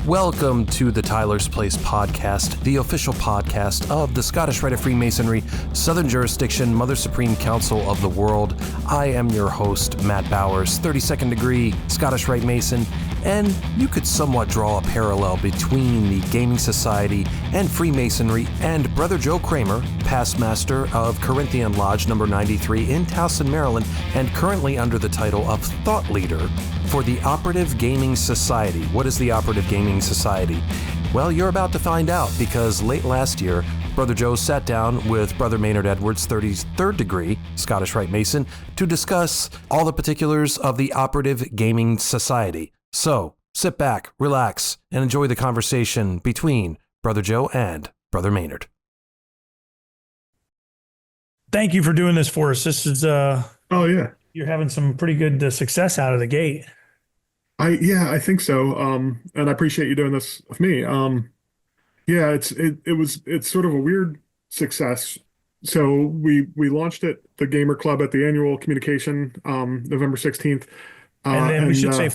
Welcome to the Tyler's Place podcast, the official podcast of the Scottish Rite of Freemasonry, Southern Jurisdiction, Mother Supreme Council of the World. I am your host, Matt Bowers, 32nd degree Scottish Rite Mason, and you could somewhat draw a parallel between the Gaming Society and Freemasonry and Brother Joe Kramer, past master of Corinthian Lodge number 93 in Towson, Maryland, and currently under the title of Thought Leader for the Operative Gaming Society. What is the Operative Gaming Society? Well, you're about to find out, because late last year, Brother Joe sat down with Brother Maynard Edwards, 33rd degree Scottish Rite Mason, to discuss all the particulars of the Operative Gaming Society. So, sit back, relax, and enjoy the conversation between Brother Joe and Brother Maynard. Thank you for doing this for us. This is Oh yeah, you're having some pretty good success out of the gate. I think so. And I appreciate you doing this with me. Yeah, it's sort of a weird success. So we launched it, the Gamer Club, at the annual communication, November 16th. And then we should say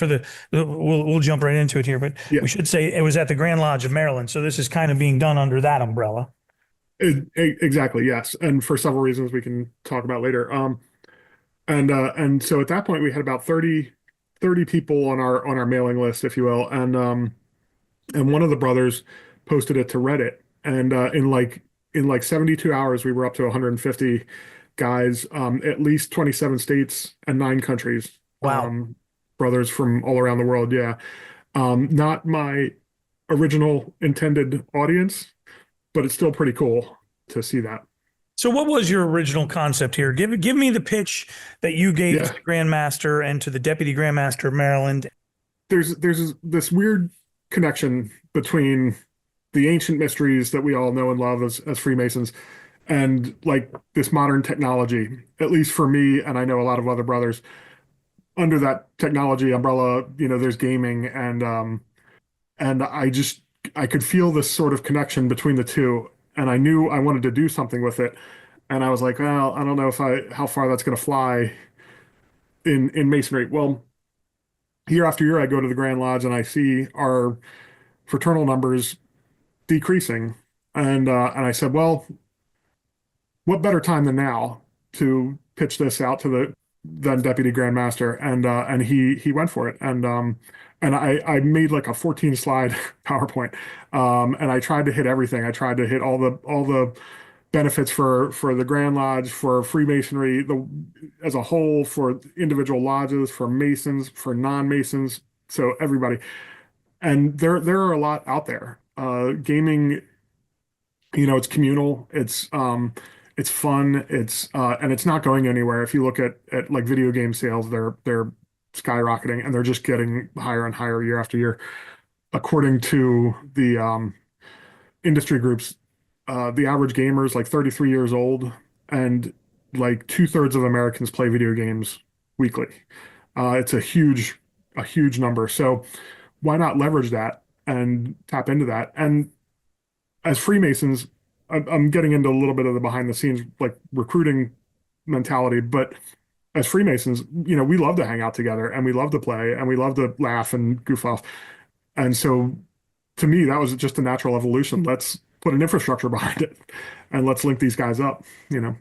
we'll jump right into it here, but yeah. We should say it was at the Grand Lodge of Maryland. So this is kind of being done under that umbrella. Exactly, yes. And for several reasons we can talk about later. And so at that point we had about 30 people on our mailing list, if you will. And one of the brothers posted it to Reddit. And in like 72 hours, we were up to 150 guys, at least 27 states and 9 countries. Wow. Brothers from all around the world. Yeah. Not my original intended audience, but it's still pretty cool to see that. So what was your original concept here? Give me the pitch that you gave to the Grand Master and to the Deputy Grand Master of Maryland. There's this weird connection between the ancient mysteries that we all know and love as Freemasons and like this modern technology, at least for me, and I know a lot of other brothers. Under that technology umbrella, there's gaming, and I could feel this sort of connection between the two, and I knew I wanted to do something with it. And I was like, well, I don't know how far that's going to fly in Masonry. Well, year after year, I go to the Grand Lodge and I see our fraternal numbers decreasing. And I said, well, what better time than now to pitch this out to the then Deputy Grand Master? And he went for it. And I made like a 14 slide PowerPoint. And I tried to hit everything. I tried to hit all the benefits for the Grand Lodge, for Freemasonry as a whole, for individual lodges, for Masons, for non-Masons, so everybody. And there are a lot out there. Gaming, it's communal, it's fun, and it's not going anywhere. If you look at like video game sales, they're skyrocketing, and they're just getting higher and higher year after year. According to the industry groups, the average gamer is like 33 years old, and like 2/3 of Americans play video games weekly. It's a huge number. So why not leverage that and tap into that? And as Freemasons, I'm getting into a little bit of the behind the scenes, like recruiting mentality, but as Freemasons, we love to hang out together, and we love to play, and we love to laugh and goof off. And so to me, that was just a natural evolution. Let's put an infrastructure behind it, and let's link these guys up, Now,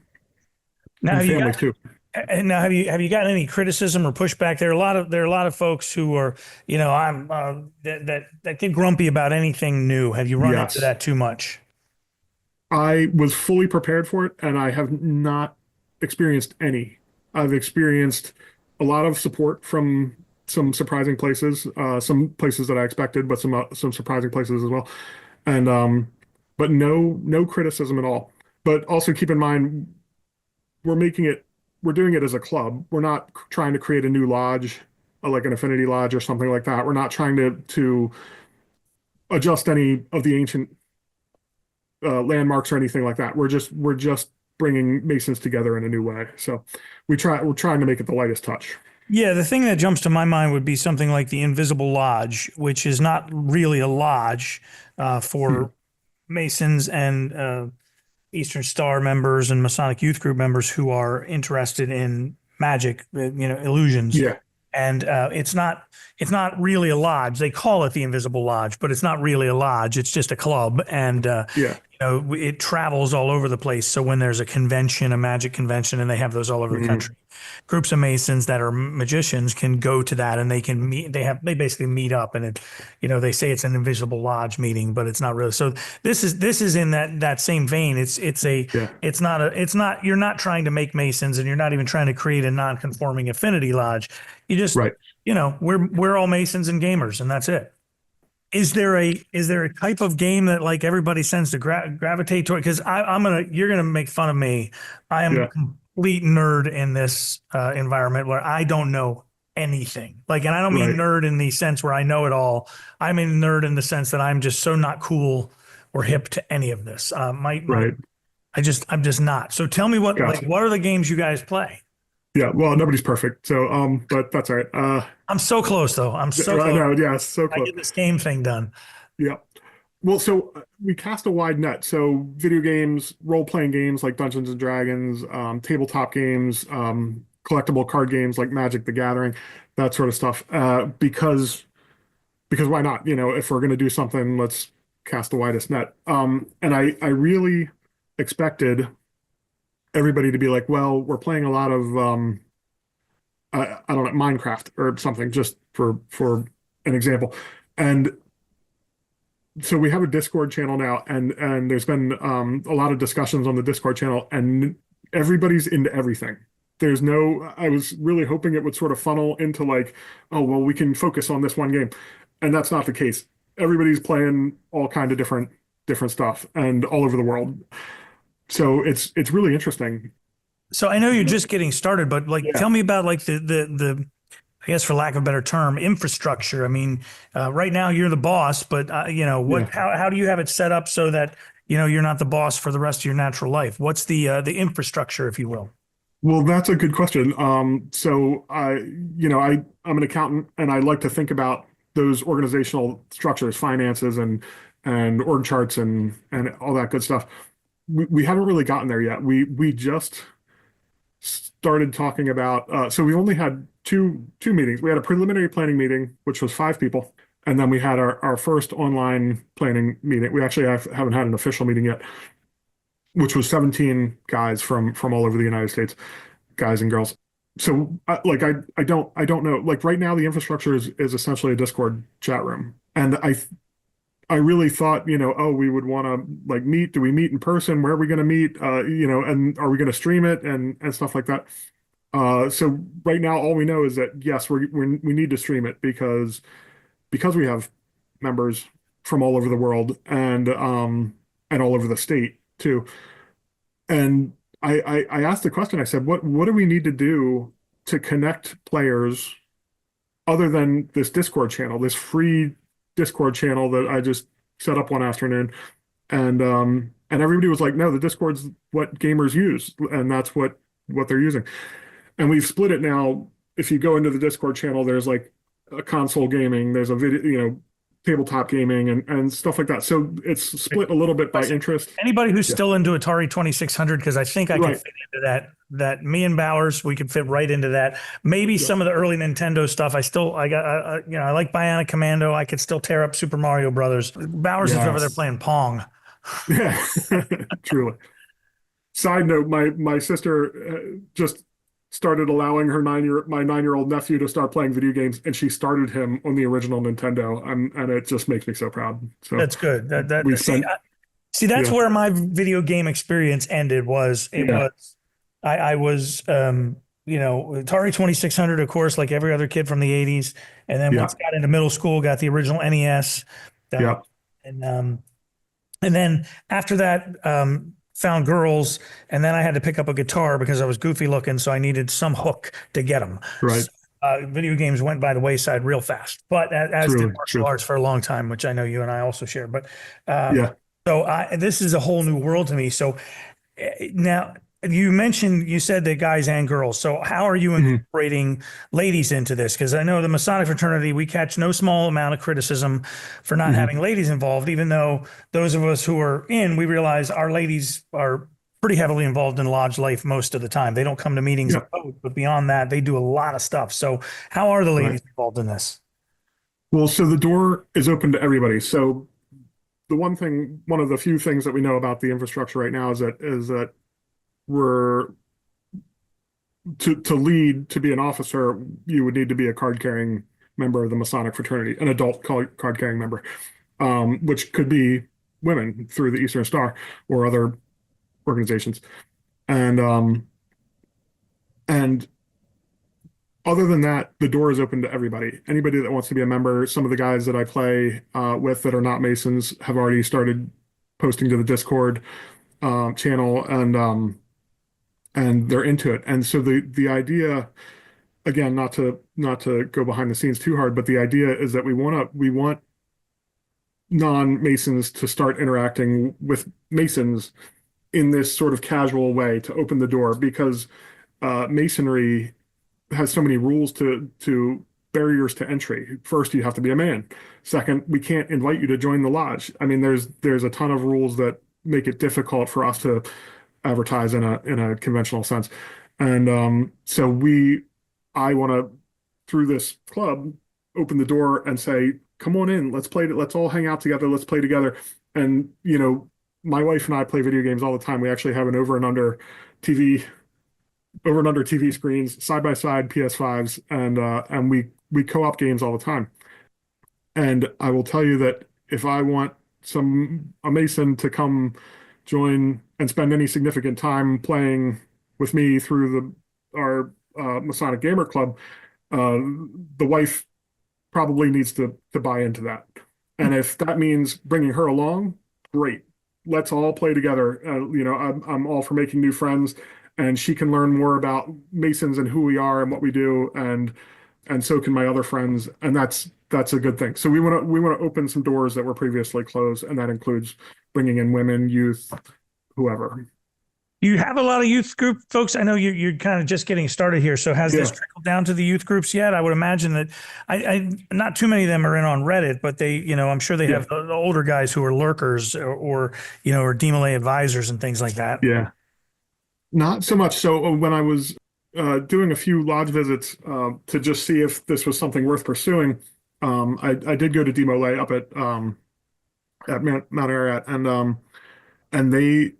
and families too. And now, have you gotten any criticism or pushback? There are a lot of folks who are, that get grumpy about anything new. Have you run into that too much? I was fully prepared for it, and I have not experienced any. I've experienced a lot of support from some surprising places, some places that I expected, but some surprising places as well. And but no criticism at all. But also keep in mind, we're doing it as a club. We're not trying to create a new lodge, like an affinity lodge or something like that. We're not trying to adjust any of the ancient landmarks or anything like that. We're just bringing Masons together in a new way. So we're trying to make it the lightest touch. Yeah, the thing that jumps to my mind would be something like the Invisible Lodge, which is not really a lodge for Masons and Eastern Star members and Masonic Youth Group members who are interested in magic, illusions. Yeah. And it's not really a lodge. They call it the Invisible Lodge, but it's not really a lodge. It's just a club, and Yeah. it travels all over the place. So when there's a convention, a magic convention, and they have those all over the Mhm. country, groups of Masons that are magicians can go to that, and they can meet. They basically meet up, and they say it's an Invisible Lodge meeting, but it's not really. So this is in that same vein. Yeah. It's not you're not trying to make Masons, and you're not even trying to create a non-conforming affinity lodge. You just Right. we're all Masons and gamers, and that's it. Is there a type of game that like everybody tends to gravitate toward? Because you're gonna make fun of me. I am a Yeah. complete nerd in this environment where I don't know anything. Like, and I don't mean Right. nerd in the sense where I know it all. I mean nerd in the sense that I'm just so not cool or hip to any of this. Right. I'm just not. So tell me Gotcha. what are the games you guys play? Yeah. Well, nobody's perfect. So, but that's all right. I'm so close though. I'm so I close. know. Yeah. So I close. get this game thing done. Yeah. Well, so we cast a wide net. So video games, role-playing games like Dungeons and Dragons, tabletop games, collectible card games like Magic the Gathering, that sort of stuff. Because why not? If we're going to do something, let's cast the widest net. And I really expected everybody to be like, well, we're playing a lot of I don't know, Minecraft or something, just for an example. And so we have a Discord channel now, and there's been a lot of discussions on the Discord channel, and everybody's into everything. There's no, I was really hoping it would sort of funnel into like, oh, well, we can focus on this one game. And that's not the case. Everybody's playing all kind of different stuff and all over the world. So it's really interesting. So I know you're just getting started, but like, Yeah. tell me about like the I guess for lack of a better term, infrastructure. I mean, right now you're the boss, but Yeah. how do you have it set up so that you're not the boss for the rest of your natural life? What's the infrastructure, if you will? Well, that's a good question. So I'm an accountant, and I like to think about those organizational structures, finances, and org charts, and all that good stuff. We haven't really gotten there yet. We just started talking about. So we only had two meetings. We had a preliminary planning meeting, which was 5 people, and then we had our first online planning meeting. We actually haven't had an official meeting yet, which was 17 guys from all over the United States, guys and girls. So I don't know. Like right now, the infrastructure is essentially a Discord chat room, and I really thought, oh, we would want to like meet. Do we meet in person? Where are we going to meet? And are we going to stream it and stuff like that? So right now, all we know is that yes, we need to stream it because we have members from all over the world and all over the state too. And I asked the question. I said, what do we need to do to connect players other than this Discord channel, this free Discord channel that I just set up one afternoon? And everybody was like, no, the Discord's what gamers use, and that's what they're using. And we've split it now. If you go into the Discord channel, there's like a console gaming, there's a video, tabletop gaming and stuff like that. So it's split a little bit by interest. Anybody who's Yeah. still into Atari 2600, because I think I could Right. fit into that me and Bowers, we could fit right into that. Maybe some of the early Nintendo stuff. I like Bionic Commando. I could still tear up Super Mario Brothers. Bowers is over there Yes. playing Pong. Yeah, truly. Side note, my sister just started allowing my 9-year-old nephew to start playing video games, and she started him on the original Nintendo, and it just makes me so proud. So That's good. we spent, See, that's yeah. where my video game experience ended. Yeah. I was Atari 2600, of course, like every other kid from the 80s, and then Yeah. once I got into middle school, got the original NES, Yeah. and then after that, found girls, and then I had to pick up a guitar because I was goofy looking, so I needed some hook to get them. Right. So, video games went by the wayside real fast, but as True, did martial true. arts for a long time, which I know you and I also share. But Yeah. so this is a whole new world to me. So now you said that guys and girls. So how are you Mhm. incorporating ladies into this? Because I know the Masonic fraternity, we catch no small amount of criticism for not Mhm. having ladies involved, even though those of us who are in, we realize our ladies are pretty heavily involved in lodge life most of the time. They don't come to meetings, Yeah. but beyond that, they do a lot of stuff. So how are the Right. ladies involved in this? Well, so the door is open to everybody. So one of the few things that we know about the infrastructure right now is that we're to lead, to be an officer, you would need to be a card carrying member of the Masonic fraternity, an adult card carrying member, which could be women through the Eastern Star or other organizations. And other than that, the door is open to everybody. Anybody that wants to be a member. Some of the guys that I play with that are not Masons have already started posting to the Discord channel, and they're into it. And so the idea, again, not to go behind the scenes too hard, but the idea is that we want non-Masons to start interacting with Masons in this sort of casual way to open the door, because Masonry has so many rules to barriers to entry. First, you have to be a man. Second, we can't invite you to join the lodge. I mean, there's a ton of rules that make it difficult for us to advertise in a conventional sense. And so I want to, through this club, open the door and say, come on in, let's play, let's all hang out together, let's play together. And my wife and I play video games all the time. We actually have an TV over and under TV screens, side by side PS5s, and we co-op games all the time. And I will tell you that if I want a Mason to come join and spend any significant time playing with me through our Masonic Gamer Club, the wife probably needs to buy into that. And if that means bringing her along, great. Let's all play together. I'm all for making new friends, and she can learn more about Masons and who we are and what we do, and so can my other friends, and that's a good thing. So we want to open some doors that were previously closed, and that includes bringing in women, youth, whoever. You have a lot of youth group folks. I know you're kind of just getting started here. So has this trickled down to the youth groups yet? I would imagine that I not too many of them are in on Reddit, but I'm sure they have the older guys who are lurkers or DMLA advisors and things like that. Yeah, not so much. So when I was doing a few lodge visits to just see if this was something worth pursuing, I did go to DMLA up at Mount Ararat, and they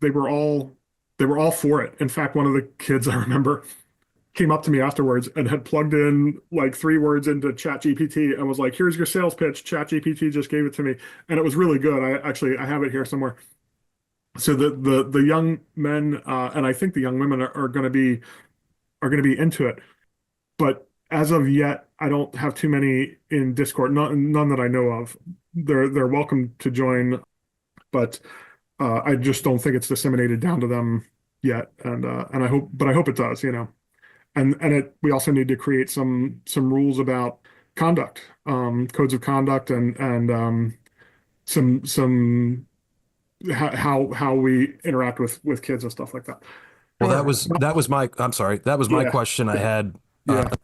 were all for it. In fact, one of the kids I remember came up to me afterwards and had plugged in like 3 words into ChatGPT and was like, "Here's your sales pitch. ChatGPT just gave it to me," and it was really good. I have it here somewhere. So the young men and I think the young women are going to be into it, but as of yet, I don't have too many in Discord. None that I know of. They're welcome to join, but I just don't think it's disseminated down to them yet, and I hope it does, and we also need to create some rules about conduct, codes of conduct, and some how we interact with kids and stuff like that. Well, that was my, I'm sorry, that was my question I had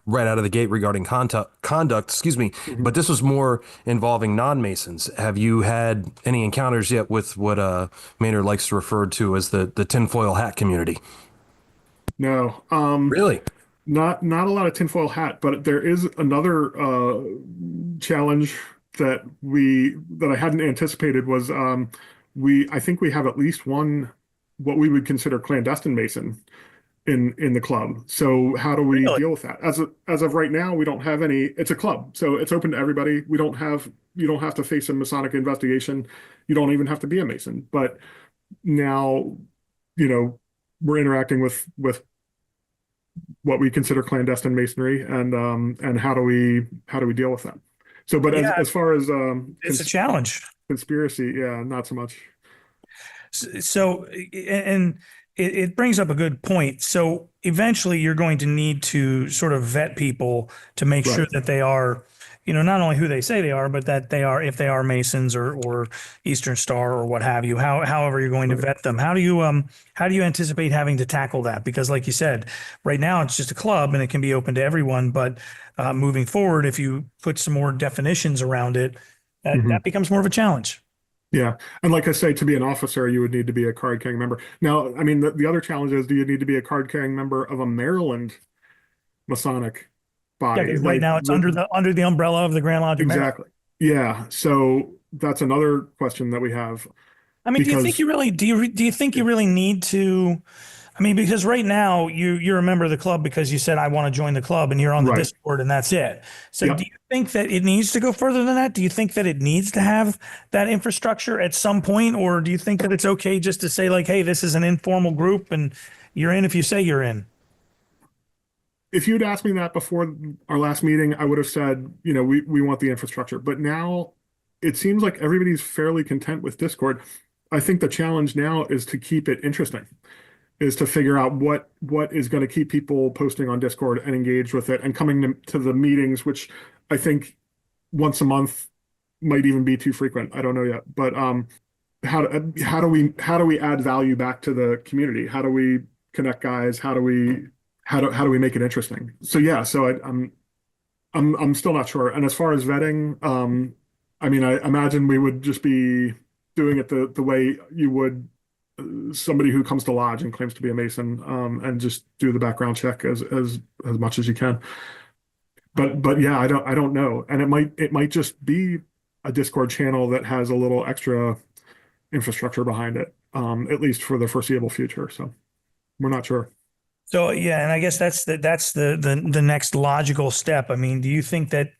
right out of the gate regarding conduct, excuse me. Mm-hmm. But this was more involving non-Masons. Have you had any encounters yet with what Maynard likes to refer to as the tinfoil hat community? No. Really? Not a lot of tinfoil hat, but there is another challenge that I hadn't anticipated was I think we have at least one what we would consider clandestine Mason in the club. So how do we deal with that? As of right now, we don't have any. It's a club, so it's open to everybody. You don't have to face a Masonic investigation. You don't even have to be a Mason. But now, we're interacting with what we consider clandestine Masonry, and how do we deal with that? So, but as far as it's a challenge. Conspiracy, not so much. So, and it brings up a good point. So eventually you're going to need to sort of vet people to make sure that they are, not only who they say they are, but that they are, if they are Masons or Eastern Star or what have you, however you're going to vet them. How do you anticipate having to tackle that? Because like you said, right now it's just a club and it can be open to everyone, but moving forward, if you put some more definitions around it, that becomes more of a challenge. Yeah. And like I say, to be an officer, you would need to be a card carrying member. Now, I mean, the other challenge is, do you need to be a card carrying member of a Maryland Masonic Yeah, body? because right Like now it's under the umbrella of the Grand Lodge of Maryland. exactly. Yeah. So that's another question that we have I mean, do you think because you really do you think you really need to? I mean, because right now you're a member of the club because you said I want to join the club and you're on the right. Discord and that's it. So do Yep. you think that it needs to go further than that? Do you think that it needs to have that infrastructure at some point, or do you think that it's okay just to say like, hey, this is an informal group and you're in if you say you're in? If you'd asked me that before our last meeting, I would have said, we want the infrastructure. But now it seems like everybody's fairly content with Discord. I think the challenge now is to keep it interesting, is to figure out what is going to keep people posting on Discord and engaged with it and coming to the meetings, which I think once a month might even be too frequent. I don't know yet. But how do we add value back to the community? How do we connect guys? How do we make it interesting? So yeah, so I'm still not sure. And as far as vetting, I mean, I imagine we would just be doing it the way you would somebody who comes to lodge and claims to be a Mason, and just do the background check as much as you can. But yeah, I don't know. And it might just be a Discord channel that has a little extra infrastructure behind it, at least for the foreseeable future. So we're not sure. So yeah, and I guess that's the next logical step. I mean, do you think that,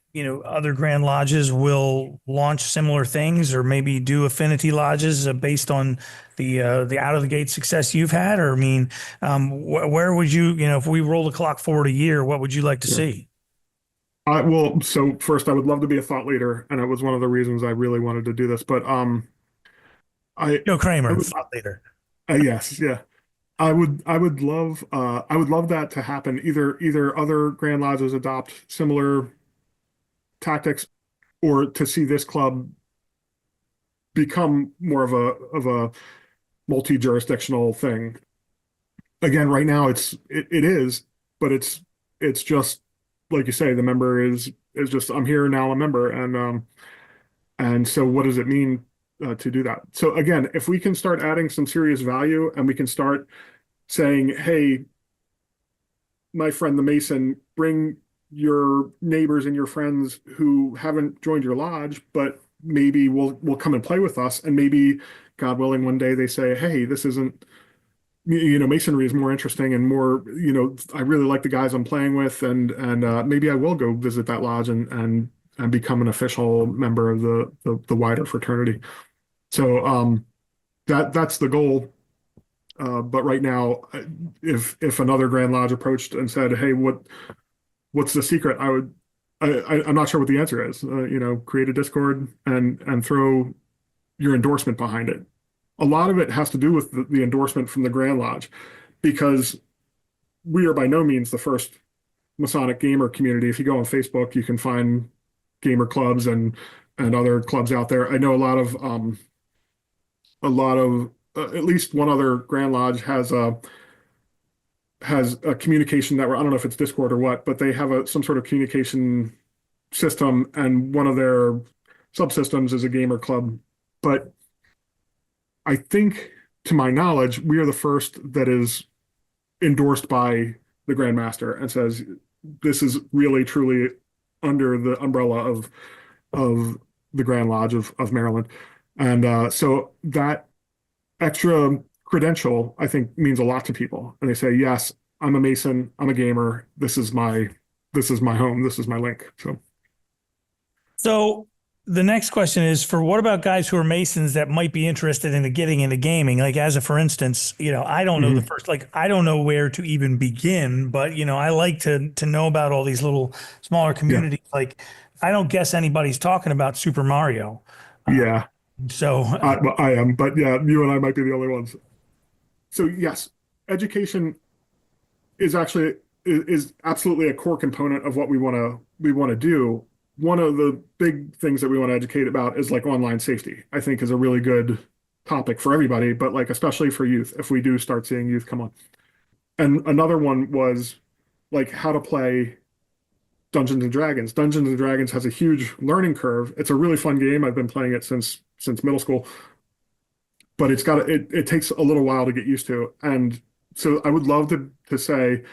other Grand Lodges will launch similar things, or maybe do affinity lodges based on the out of the gate success you've had? Or I mean, where would you, if we roll the clock forward a year, what would you like to Yeah. see? Well, so first, I would love to be a thought leader, and it was one of the reasons I really wanted to do this. But I, Joe I Kramer, would, thought leader. yes, yeah, I would love that to happen. Either other Grand Lodges adopt similar tactics, or to see this club become more of a multi-jurisdictional thing. Again, right now it is, but it's just like you say, the member is just, I'm here now, I'm a member, and so what does it mean to do that? So again, if we can start adding some serious value and we can start saying, hey, my friend the Mason, bring your neighbors and your friends who haven't joined your lodge, but maybe will come and play with us, and maybe, God willing, one day they say, hey, this isn't, masonry is more interesting and more, I really like the guys I'm playing with, and maybe I will go visit that lodge and become an official member of the wider fraternity. So that's the goal. But right now, if another Grand Lodge approached and said, hey, what's the secret? I'm not sure what the answer is. Create a Discord and throw your endorsement behind it. A lot of it has to do with the endorsement from the Grand Lodge, because we are by no means the first Masonic gamer community. If you go on Facebook, you can find gamer clubs and other clubs out there. I know a lot of at least one other Grand Lodge has a communication network. I don't know if it's Discord or what, but they have some sort of communication system, and one of their subsystems is a gamer club. But I think, to my knowledge, we are the first that is endorsed by the Grand Master and says this is really truly under the umbrella of the Grand Lodge of Maryland. And so that extra credential, I think, means a lot to people. And they say, yes, I'm a Mason, I'm a gamer. This is my home. This is my link. So the next question is, for what about guys who are Masons that might be interested in getting into gaming? Like, as a for instance, I don't know the Mhm. first, like, I don't know where to even begin, but I like to know about all these little smaller Yeah. communities. Like, I don't guess anybody's talking about Super Mario. Uh, Yeah. so I am, but yeah, you and I might be the only ones. So yes, education is absolutely a core component of what we want to do. One of the big things that we want to educate about is like online safety. I think is a really good topic for everybody, but like especially for youth, if we do start seeing youth come on. And another one was like how to play Dungeons and Dragons. Dungeons and Dragons has a huge learning curve. It's a really fun game. I've been playing it since since middle school, but it takes a little while to get used to. And so I would love to say,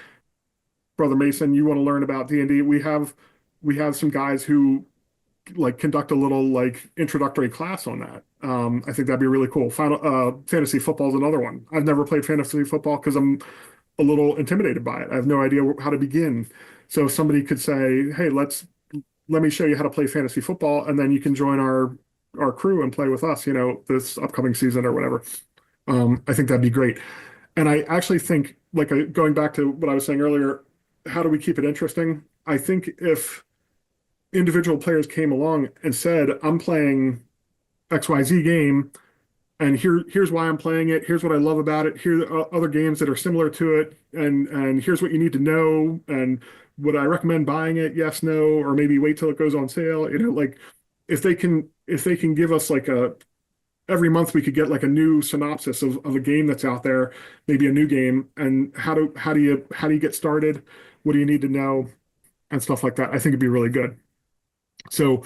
Brother Mason, you want to learn about D&D? We have some guys who like conduct a little like introductory class on that. I think that'd be really cool. Fantasy football is another one. I've never played fantasy football because I'm a little intimidated by it. I have no idea how to begin. So if somebody could say, "Hey, let me show you how to play fantasy football, and then you can join our crew and play with us, this upcoming season or whatever." I think that'd be great. And I actually think, like, going back to what I was saying earlier, how do we keep it interesting? I think if individual players came along and said, "I'm playing XYZ game, and here's why I'm playing it. Here's what I love about it. Here are other games that are similar to it, and here's what you need to know. And would I recommend buying it? Yes, no, or maybe wait till it goes on sale." Like if they can give us like every month we could get like a new synopsis of a game that's out there, maybe a new game, and how do you get started? What do you need to know? And stuff like that. I think it'd be really good. So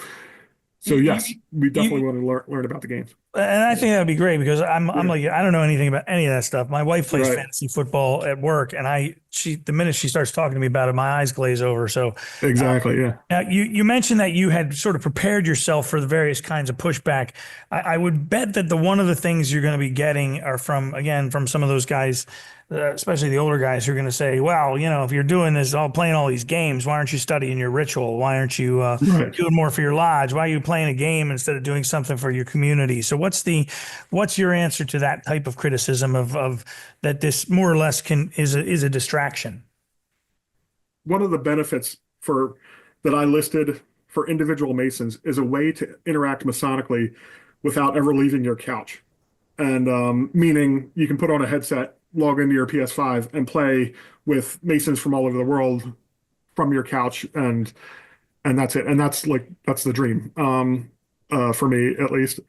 so You, yes, we definitely you, want to learn about the games. And I think that would be great because I'm Yeah. like, I don't know anything about any of that stuff. My wife plays Right. fantasy football at work, and the minute she starts talking to me about it, my eyes glaze over. So, Exactly. Yeah. now you mentioned that you had sort of prepared yourself for the various kinds of pushback. I would bet that one of the things you're going to be getting are from some of those guys, especially the older guys who are going to say, "Well, if you're doing this, playing all these games, why aren't you studying your ritual? Why aren't you Right. doing more for your lodge? Why are you playing a game instead of doing something for your community?" So what's your answer to that type of criticism of that this more or less is a distraction? One of the benefits for that I listed for individual Masons is a way to interact Masonically without ever leaving your couch. And meaning you can put on a headset, log into your PS5, and play with Masons from all over the world from your couch, and that's it. And that's the dream, for me at least.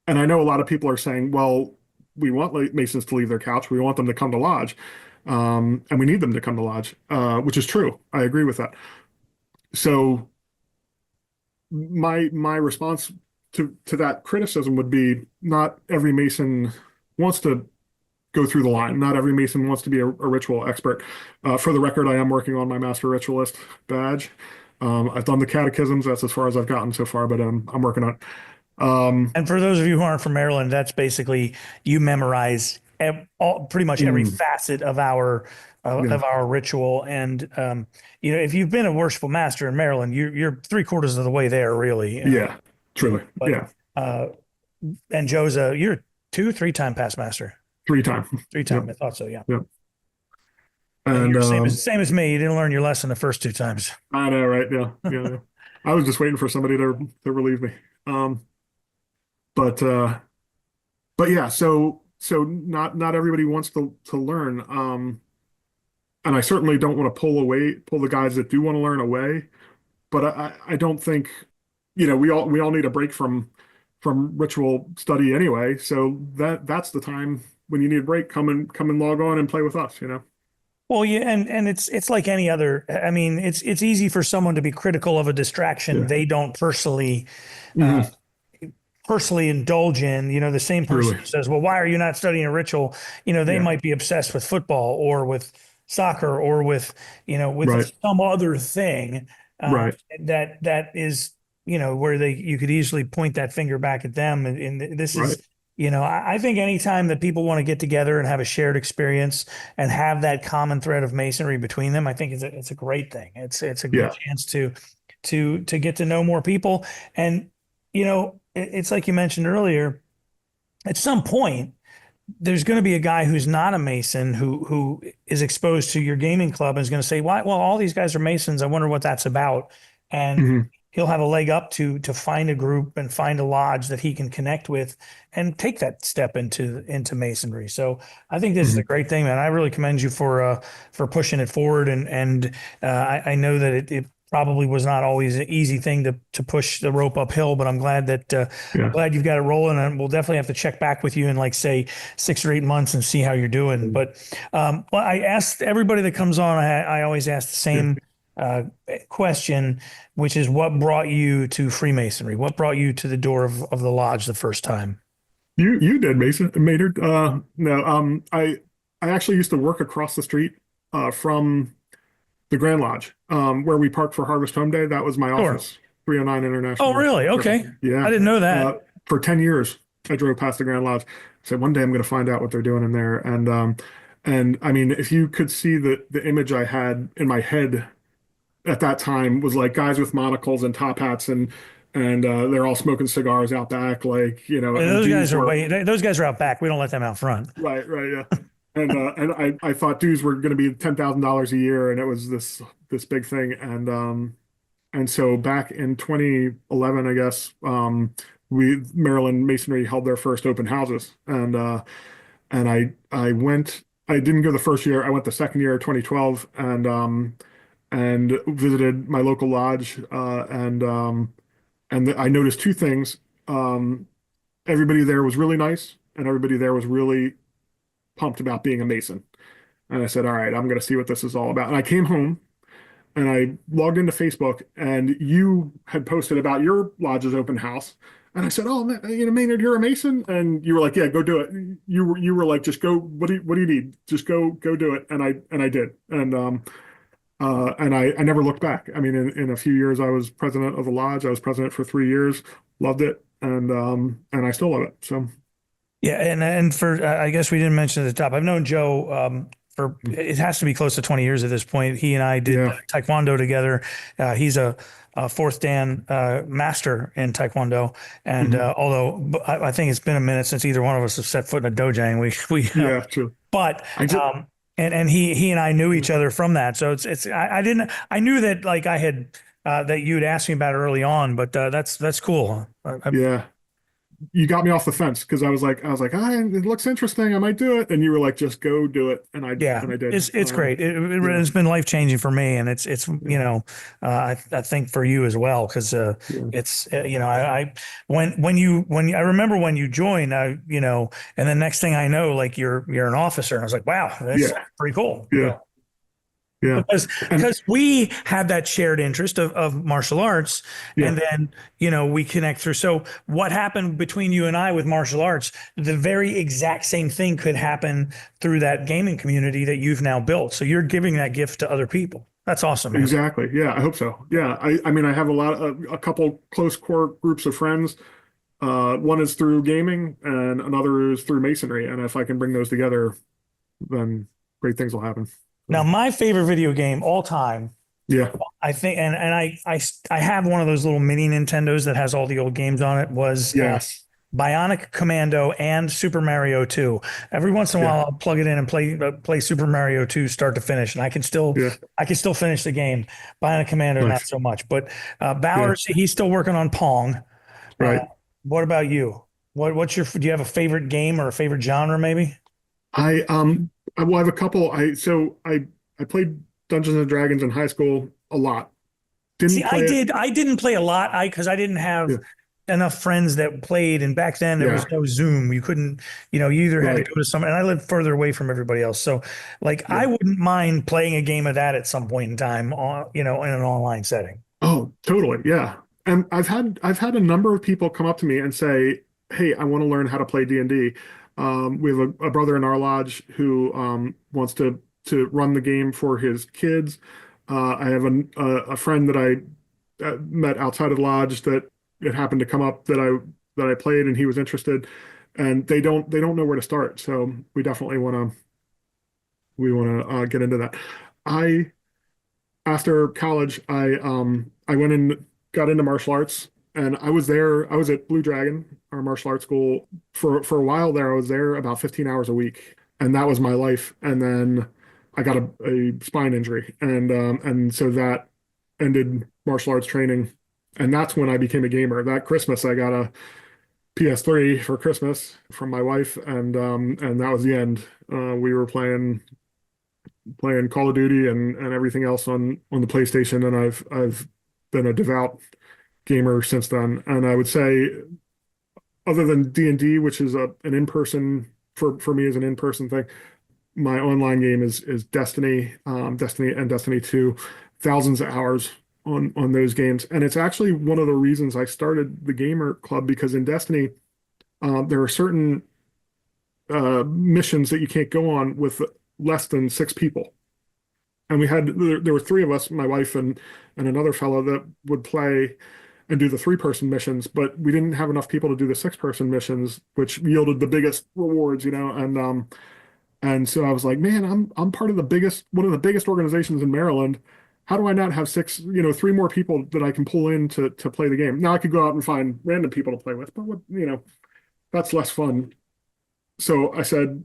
And I know a lot of people are saying, well, we want Masons to leave their couch. We want them to come to lodge. And we need them to come to lodge, which is true. I agree with that. So my response to that criticism would be not every Mason wants to go through the line. Not every Mason wants to be a ritual expert. For the record, I am working on my Master Ritualist badge. I've done the catechisms. That's as far as I've gotten so far, but I'm working on it. And for those of you who aren't from Maryland, that's basically you memorize pretty much every mm, facet of our yeah, ritual. And if you've been a worshipful master in Maryland, you're three-quarters of the way there, really. yeah, truly, But yeah, uh, and Joe's you're 3-time past master, 3 times. three-time. Yep, I thought so, yeah. yep. And And you're same as me. You didn't learn your lesson the first 2 times. I know, right? Yeah, yeah, yeah. I was just waiting for somebody to relieve me. But but yeah, so not everybody wants to learn. And I certainly don't want to pull the guys that do want to learn away. But I don't think, we all need a break from ritual study anyway. So that's the time when you need a break. Come and log on and play with us. Well, yeah, and it's like any other. I mean, it's easy for someone to be critical of a distraction Yeah. they don't uh, Hmm. personally indulge in. The same person Truly. who says, "Well, why are you not studying a ritual?" They Yeah. might be obsessed with football or with soccer or with Right. some other thing Right. that is where you could easily point that finger back at them. And this Right. is. I think anytime that people want to get together and have a shared experience and have that common thread of masonry between them, I think it's a great thing. It's a good Yeah. chance to get to know more people. And it's like you mentioned earlier, at some point there's going to be a guy who's not a Mason who is exposed to your gaming club and is going to say, "Why? Well, all these guys are Masons. I wonder what that's about." And Hmm. he'll have a leg up to find a group and find a lodge that he can connect with and take that step into Masonry. So I think this is a Hmm. great thing, man. I really commend you for pushing it forward. And I know that it probably was not always an easy thing to push the rope uphill, but I'm glad that I'm Yeah. glad you've got it rolling, and we'll definitely have to check back with you in like say 6 or 8 months and see how you're doing. But well, I asked everybody that comes on, I always ask the Yeah. same uh, question, which is what brought you to Freemasonry? What brought you to the door of the lodge the first time? You did, Mason Maynard. No, I actually used to work across the street from the Grand Lodge, where we parked for Harvest Home Day. That was my Sure. office, 309 Oh, International really? Circle. Okay. I Yeah. didn't know that. For 10 years, I drove past the Grand Lodge. Said one day I'm going to find out what they're doing in there. And I mean, if you could see the image I had in my head at that time was like guys with monocles and top hats and they're all smoking cigars out back, like, Yeah, and dues were those guys are out back. We don't let them out front. right, yeah. And I thought dues were going to be $10,000 a year, and it was this big thing. And so back in 2011, I guess, we Maryland Masonry held their first open houses, and I went. I didn't go the first year. I went the second year, 2012, and visited my local lodge, and I noticed two things. Everybody there was really nice, and everybody there was really pumped about being a Mason. And I said, all right, I'm going to see what this is all about. And I came home and I logged into Facebook, and you had posted about your lodge's open house. And I said, oh, Maynard, you're a Mason. And you were like, yeah, go do it. You were like, just go. What do you need? Just go do it. And I did. And I never looked back. I mean, in a few years, I was president of the lodge. I was president for 3 years, loved it. And I still love it. So, Yeah, and for I guess we didn't mention at the top. I've known Joe for it has to be close to 20 years at this point. He and I did yeah, Taekwondo together. He's a fourth Dan master in Taekwondo, and mhm, although I think it's been a minute since either one of us have set foot in a dojang, we yeah, true. but I just, and he and I knew each other from that. So it's I knew that like I had that you'd asked me about it early on, but that's cool. yeah. You got me off the fence because I was like, it looks interesting. I might do it. And you were like, just go do it. And I Yeah, and I did. it's great. Yeah, It's been life changing for me, and it's yeah, I think for you as well because yeah, it's I when I remember when you joined and the next thing I know like you're an officer and I was like wow that's yeah, pretty cool. yeah, yeah. And Because we had that shared interest of martial arts, yeah, and then we connect through. So what happened between you and I with martial arts, the very exact same thing could happen through that gaming community that you've now built. So you're giving that gift to other people. That's awesome, man. exactly. Yeah, I hope so. Yeah. I mean, I have a couple close core groups of friends. One is through gaming and another is through masonry. And if I can bring those together, then great things will happen. Now, So, my favorite video game all time, yeah. I think, and I have one of those little mini Nintendos that has all the old games on it. Was Yes. Bionic Commando and Super Mario 2. Every once in a Yeah. while, I'll plug it in and play Super Mario 2 start to finish, and Yeah. I can still finish the game. Bionic Commando, not Nice. so much. But Yeah. Bowers, he's still working on Pong. Uh, Right. what about you? Do you have a favorite game or a favorite genre, maybe? I have a couple. I played Dungeons and Dragons in high school a lot. See, Didn't play it. I didn't play a lot. Because I didn't have Yeah. enough friends that played, and back then there was Yeah. no Zoom. You couldn't, you either had to Right. go to some, and I lived further away from everybody else. So, like, I Yeah. wouldn't mind playing a game of that at some point in time, on in an online setting. Oh, totally. Yeah. And I've had a number of people come up to me and say, "Hey, I want to learn how to play D&D." We have a brother in our lodge who wants to run the game for his kids. I have a friend that I met outside of the lodge that it happened to come up that I played and he was interested, and they don't know where to start. So we want to get into that. I After college, I went and got into martial arts, and I was there. I was at Blue Dragon, our martial arts school, for a while there. I was there about 15 hours a week, and that was my life. And then I got a spine injury, and so that ended martial arts training, and that's when I became a gamer. That Christmas, I got a PS3 for Christmas from my wife, and that was the end. We were playing Call of Duty and everything else on the PlayStation, and I've been a devout gamer since then. And I would say, other than D&D, which is an in-person for me is an in-person thing, my online game is Destiny, Destiny and Destiny 2. thousands of hours on those games. And it's actually one of the reasons I started the gamer club, because in Destiny, there are certain missions that you can't go on with less than 6 people. And there were 3 of us, my wife and another fellow, that would play and do the 3-person missions, but we didn't have enough people to do the 6-person missions, which yielded the biggest rewards, and so I was like, man, I'm part of one of the biggest organizations in Maryland. How do I not have 3 more people that I can pull in to play the game? Now I could go out and find random people to play with, but that's less fun. So I said,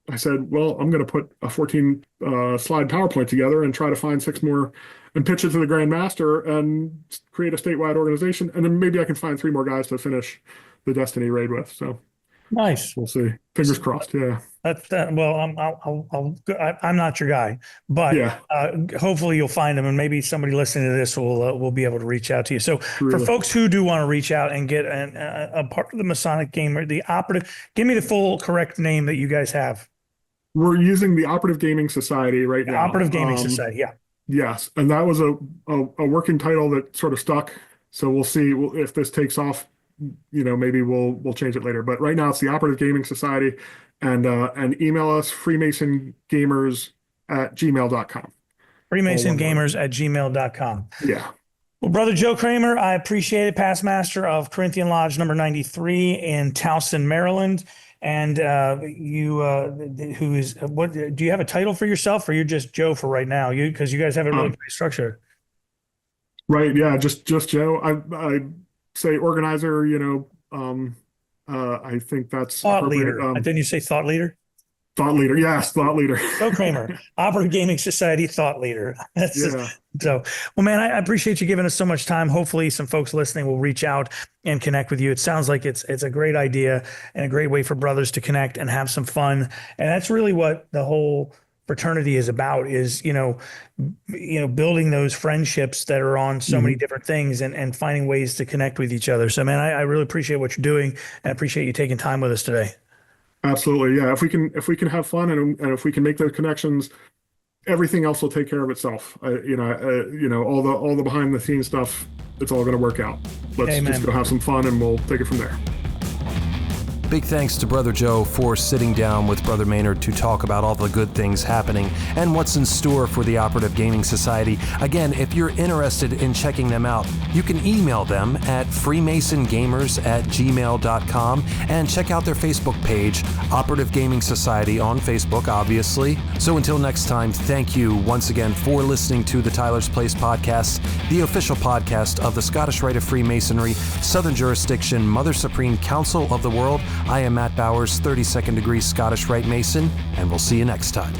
well, I'm going to put a 14 slide PowerPoint together and try to find 6 more and pitch it to the Grand Master and create a statewide organization. And then maybe I can find 3 more guys to finish the Destiny raid with. So Nice. we'll see. Fingers crossed. Yeah. Well, I'm not your guy, but Yeah. hopefully you'll find them, and maybe somebody listening to this will be able to reach out to you. So for Really. folks who do want to reach out and get a part of the Masonic Gamer, the operative, give me the full correct name that you guys have. We're using the Operative Gaming Society right now. Operative Gaming Society. Yeah. Yes, and that was a working title that sort of stuck. So we'll see if this takes off. Maybe we'll change it later. But right now it's the Operative Gaming Society, and email us freemasongamers@gmail.com. freemasongamers@gmail.com. Yeah. Well, Brother Joe Kramer, I appreciate it. Past master of Corinthian Lodge number 93 in Towson, Maryland. And what do you have a title for yourself, or you're just Joe for right now? Because you guys have it really pretty structured. Right. Yeah. Just Joe. I say organizer. I think that's Thought leader. Didn't you say thought leader? Thought leader. Yes, thought leader. Joe Kramer, Operative Gaming Society thought leader. Well, man, I appreciate you giving us so much time. Hopefully some folks listening will reach out and connect with you. It sounds like it's a great idea and a great way for brothers to connect and have some fun. And that's really what the whole fraternity is about, is, building those friendships that are on so many different things and finding ways to connect with each other. So, man, I really appreciate what you're doing, and I appreciate you taking time with us today. Absolutely. Yeah. If we can have fun and if we can make those connections, everything else will take care of itself. All the behind the scenes stuff, it's all going to work out. Let's just go have some fun, and we'll take it from there. Big thanks to Brother Joe for sitting down with Brother Maynard to talk about all the good things happening and what's in store for the Operative Gaming Society. Again, if you're interested in checking them out, you can email them at freemasongamers@gmail.com and check out their Facebook page, Operative Gaming Society, on Facebook, obviously. So until next time, thank you once again for listening to the Tyler's Place podcast, the official podcast of the Scottish Rite of Freemasonry, Southern Jurisdiction, Mother Supreme Council of the World. I am Matt Bowers, 32nd degree Scottish Rite Mason, and we'll see you next time.